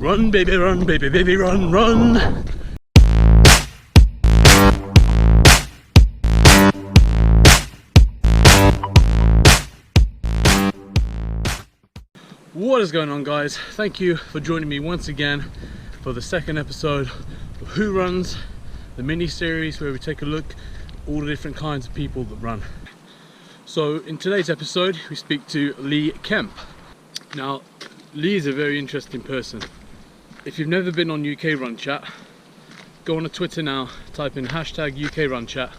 Run, baby, run, baby, baby, run, run. What is going on, guys? Thank you for joining me once again for the second episode of Who Runs, the mini series where we take a look at all the different kinds of people that run. So in today's episode we speak to Lee Kemp. Now Lee is a very interesting person. If you've never been on UKRunchat, go on to Twitter now, type in hashtag UKRunchat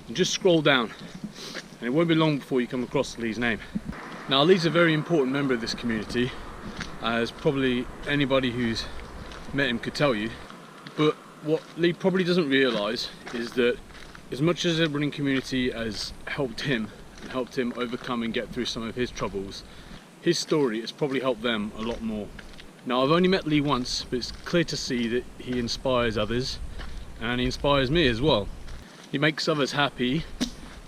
and just scroll down, and it won't be long before you come across Lee's name. Now Lee's a very important member of this community, as probably anybody who's met him could tell you. But what Lee probably doesn't realise is that as much as the running community has helped him and helped him overcome and get through some of his troubles, his story has probably helped them a lot more. Now I've only met Lee once, but it's clear to see that he inspires others and he inspires me as well. He makes others happy,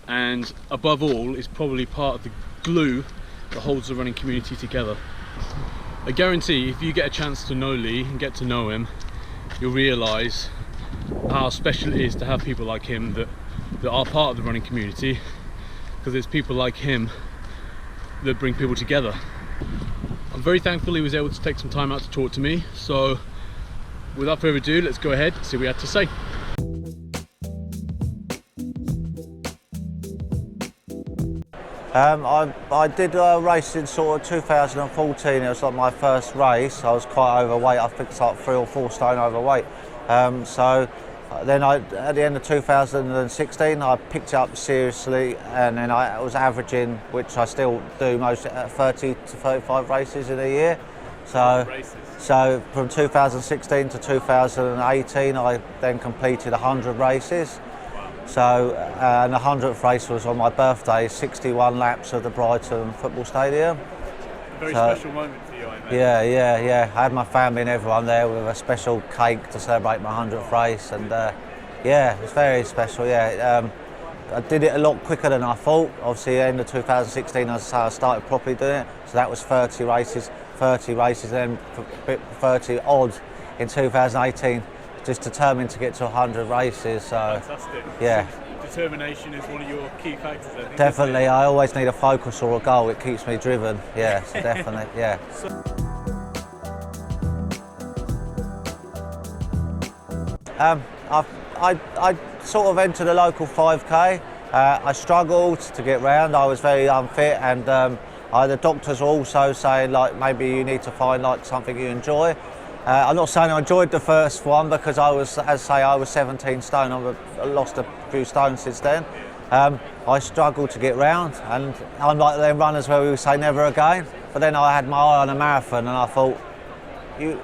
and above all is probably part of the glue that holds the running community together. I guarantee if you get a chance to know Lee and get to know him, you'll realise how special it is to have people like him that are part of the running community, because it's people like him that bring people together. I'm very thankful he was able to take some time out to talk to me, so without further ado, let's go ahead and see what he had to say. I did a race in sort of 2014. It was like my first race. I was quite overweight. I think it's like 3 or 4 stone overweight. So then at the end of 2016, I picked it up seriously, and then I was averaging, which I still do, most 30 to 35 races in a year. So from 2016 to 2018, I then completed 100 races. So, and the 100th race was on my birthday, 61 laps of the Brighton football stadium. Very special moment for you, I imagine. Yeah. I had my family and everyone there with a special cake to celebrate my 100th race, and yeah, it was very special. Yeah, I did it a lot quicker than I thought. Obviously, at the end of 2016, I started properly doing it. So that was 30 races, then 30 odd in 2018. Just determined to get to 100 races. So fantastic. Yeah. So determination is one of your key factors, I think. Definitely, I always need a focus or a goal. It keeps me driven. Yeah, so definitely. Yeah. I sort of entered a local 5k. I struggled to get round. I was very unfit, and the doctors were also saying like maybe you need to find like something you enjoy. I'm not saying I enjoyed the first one, because I was 17 stone. I've lost a few stones since then. I struggled to get round, and I'm like them runners where we would say never again. But then I had my eye on a marathon, and I thought you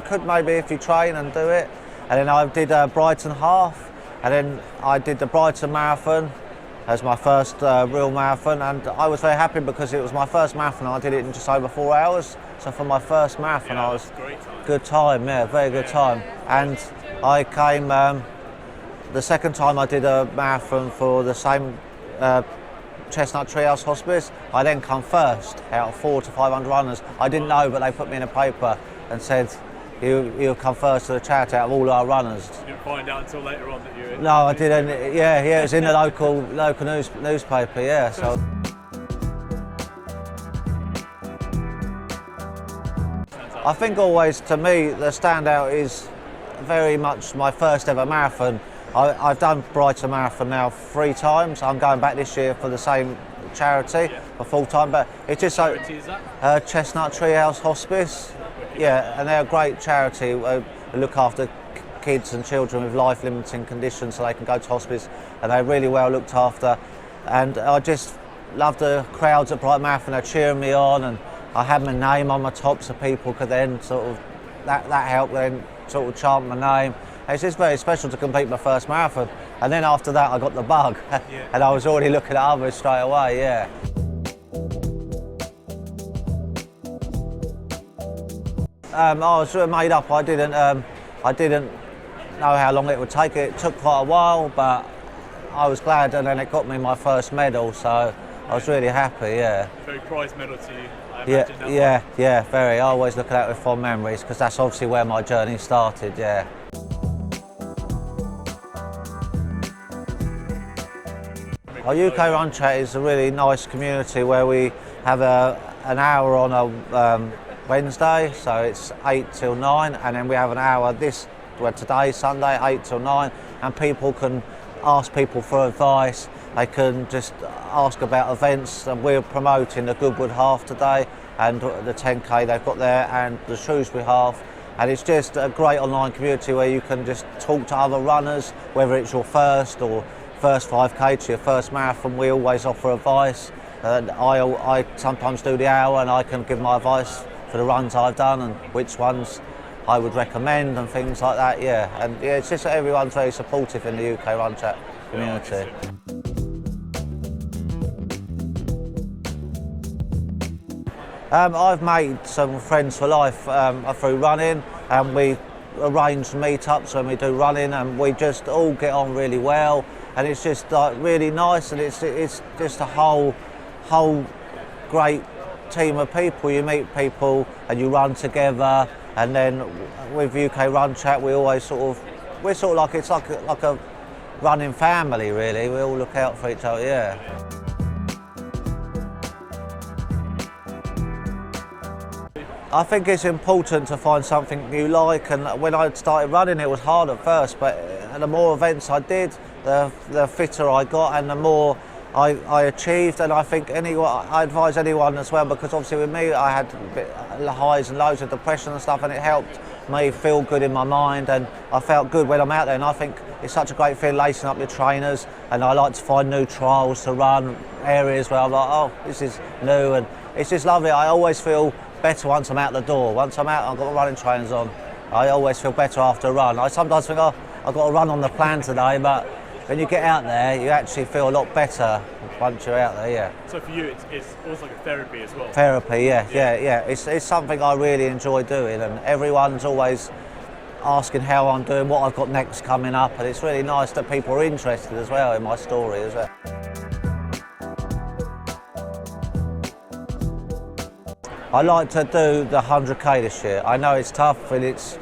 could maybe if you train and do it. And then I did Brighton half, and then I did the Brighton marathon as my first real marathon, and I was very happy because it was my first marathon. I did it in just over 4 hours. So for my first marathon, I was good time, yeah, very good time. And I came the second time I did a marathon for the same Chestnut Treehouse Hospice. I then come first out of 400 to 500 runners. I didn't know, but they put me in a paper and said you'll come first to the charity out of all our runners. You didn't find out until later on that you were in? No, I didn't. Yeah, it was in the local newspaper. Yeah, so. I think always, to me, the standout is very much my first ever marathon. I've done Brighton Marathon now 3 times. I'm going back this year for the same charity, for full time. But it's just so. What charity is that? Chestnut Treehouse Hospice. Yeah, and they're a great charity. They look after kids and children with life-limiting conditions, so they can go to hospice, and they're really well looked after. And I just love the crowds at Brighton Marathon. They're cheering me on, and I had my name on my top, so people could then sort of, that helped then sort of chant my name. And it's just very special to complete my first marathon. And then after that I got the bug, and I was already looking at others straight away, yeah. I was made up. I didn't know how long it would take. It took quite a while, but I was glad, and then it got me my first medal, so I was really happy, yeah. Very prized medal to you, I I imagine. Yeah, very. I always look at it with fond memories because that's obviously where my journey started, yeah. Our UKRunchat is a really nice community where we have an hour on a Wednesday, so it's 8 till 9, and then we have an hour today, Sunday, 8 till 9, and people can ask people for advice. They can just ask about events, and we're promoting the Goodwood Half today and the 10k they've got there and the Shrewsbury Half, and it's just a great online community where you can just talk to other runners, whether it's your first 5k to your first marathon. We always offer advice. I sometimes do the hour and I can give my advice for the runs I've done and which ones I would recommend and things like that, yeah. And yeah, it's just that everyone's very supportive in the UKRunchat community. I've made some friends for life through running, and we arrange meetups when we do running, and we just all get on really well, and it's just like really nice, and it's just a whole great team of people. You meet people and you run together, and then with UKRunchat we're sort of like it's like a running family really. We all look out for each other, yeah. I think it's important to find something you like, and when I started running it was hard at first, but the more events I did, the fitter I got and the more I achieved. And I think I advise anyone as well, because obviously with me I had a bit highs and lows of depression and stuff, and it helped me feel good in my mind, and I felt good when I'm out there. And I think it's such a great feeling lacing up your trainers, and I like to find new trials to run, areas where I'm like, oh, this is new, and it's just lovely. I always feel better once I'm out the door. Once I'm out, I've got my running trainers on, I always feel better after a run. I sometimes think, oh, I've got to run on the plan today, but when you get out there, you actually feel a lot better once you're out there, yeah. So for you, it's almost like a therapy as well? Therapy, yeah. It's something I really enjoy doing, and everyone's always asking how I'm doing, what I've got next coming up, and it's really nice that people are interested as well in my story as well. I like to do the 100k this year. I know it's tough, and it's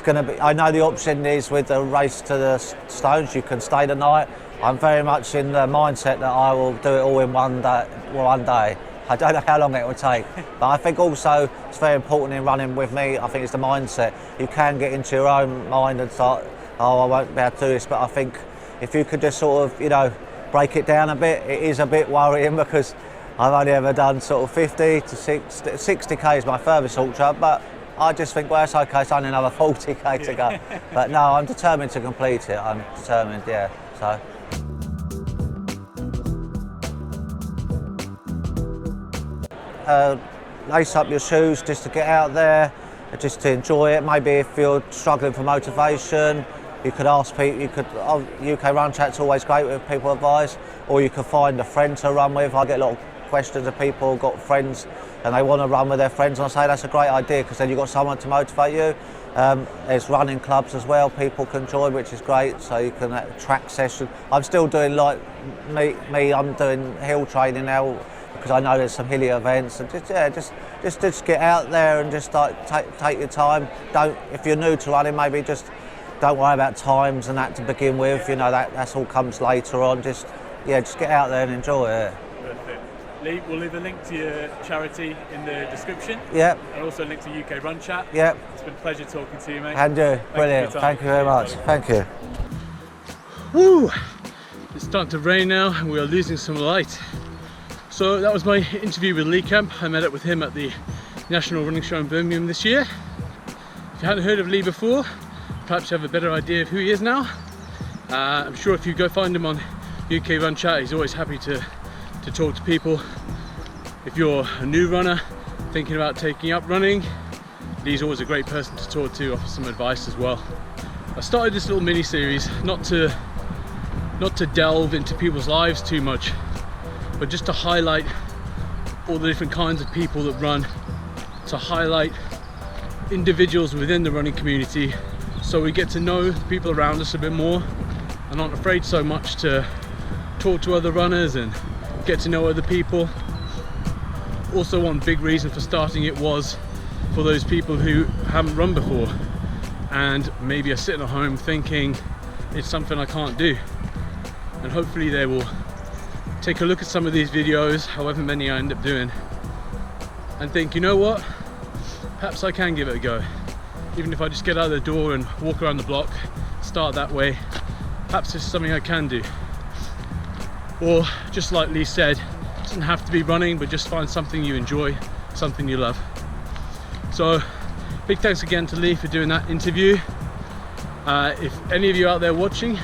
going to be. I know the option is with the race to the stones, you can stay the night. I'm very much in the mindset that I will do it all in one day. I don't know how long it will take, but I think also it's very important in running with me. I think it's the mindset. You can get into your own mind and start, oh, I won't be able to do this. But I think if you could just sort of, break it down a bit, it is a bit worrying because I've only ever done sort of 50 to 60k is my furthest ultra, but I just think, well, it's okay, it's only another 40k to go. But no, I'm determined to complete it. I'm determined, yeah. So. Lace up your shoes just to get out there, just to enjoy it. Maybe if you're struggling for motivation, you could ask people. UKRunchat's always great with people advice, or you could find a friend to run with. I get a lot of questions of people who've got friends and they want to run with their friends, and I say that's a great idea because then you've got someone to motivate you. There's running clubs as well people can join, which is great, so you can track session. I'm still doing like I'm doing hill training now because I know there's some hilly events, and just get out there and just take your time. If you're new to running, maybe just don't worry about times and that to begin with. That's all comes later on. Just get out there and enjoy it. Perfect. Lee, we'll leave a link to your charity in the description. Yep. And also a link to UKRunchat. Yep. It's been a pleasure talking to you, mate. And you. Brilliant. Thank you very much. Thank you. Woo! It's starting to rain now and we are losing some light. So that was my interview with Lee Kemp. I met up with him at the National Running Show in Birmingham this year. If you hadn't heard of Lee before, perhaps you have a better idea of who he is now. I'm sure if you go find him on UKRunchat, he's always happy to talk to people. If you're a new runner thinking about taking up running, Lee's always a great person to talk to, offer some advice as well. I started this little mini series not to delve into people's lives too much, but just to highlight all the different kinds of people that run, to highlight individuals within the running community, so we get to know the people around us a bit more and aren't afraid so much to talk to other runners and get to know other people. Also, one big reason for starting it was for those people who haven't run before and maybe are sitting at home thinking it's something I can't do, and hopefully they will take a look at some of these videos, however many I end up doing, and think, you know what, perhaps I can give it a go. Even if I just get out of the door and walk around the block, start that way, perhaps this is something I can do. Or just like Lee said, it doesn't have to be running, but just find something you enjoy, something you love. So big thanks again to Lee for doing that interview. If any of you out there watching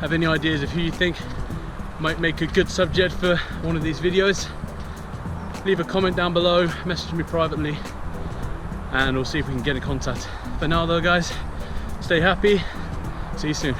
have any ideas of who you think might make a good subject for one of these videos, leave a comment down below, message me privately, and we'll see if we can get in contact. For now though guys, stay happy, see you soon.